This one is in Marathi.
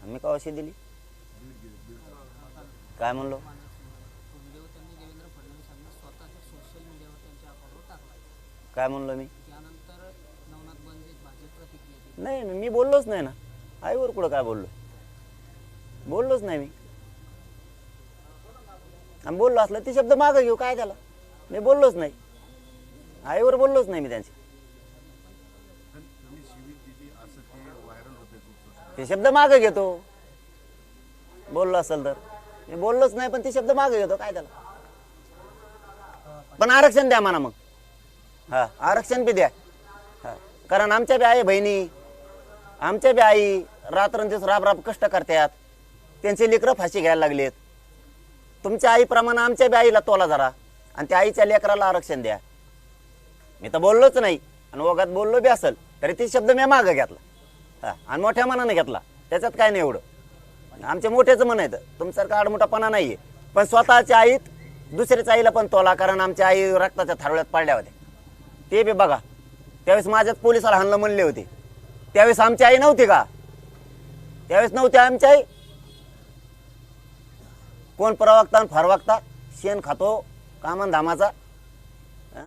मी कवाशी दिली? काय म्हणलो? काय म्हणलो मी? नाही मी बोललोच नाही ना. आईवर कुठं काय बोललो? बोललोच नाही मी. आणि बोललो असलं ते शब्द मागं घेऊ, काय त्याला? मी बोललोच नाही, आईवर बोललोच नाही मी त्यांचे. ते शब्द मागं घेतो, बोललो असेल तर. मी बोललोच नाही पण ते शब्द मागं घेतो, काय त्याला? पण आरक्षण द्या म्हणा मग. हा, आरक्षण बी द्या. हा, कारण आमच्या बी आई बहिणी, आमच्या बी आई रात्रंदिवस राब कष्ट करतात, त्यांचे लेकरं फाशी घ्यायला लागलेत. तुमच्या आईप्रमाणे आमच्या बी आईला तोला जरा, आणि त्या आईच्या लेकराला आरक्षण द्या. मी तर बोललोच नाही, आणि ओघात बोललो बी असेल तरी ते शब्द मी मागं घेतला. हा, आणि मोठ्या मनाने घेतला, त्याच्यात काय नाही एवढं. आमच्या मोठ्याचं मन आहे, तुमच्यासारखा आडमोठापणा नाही आहे. पण स्वतःच्या आईत दुसऱ्याच्या आईला पण तोला, कारण आमच्या आई रक्ताच्या थारोळ्यात पडल्या होत्या. ते बी बघा, त्यावेळेस माझ्याच पोलिसाला हाणलं म्हणले होते. त्यावेळेस आमची आई नव्हती का? त्यावेळेस नव्हती आमची आई. कोण परवागता आणि फारवागता शेण खातो कामन धामाचा.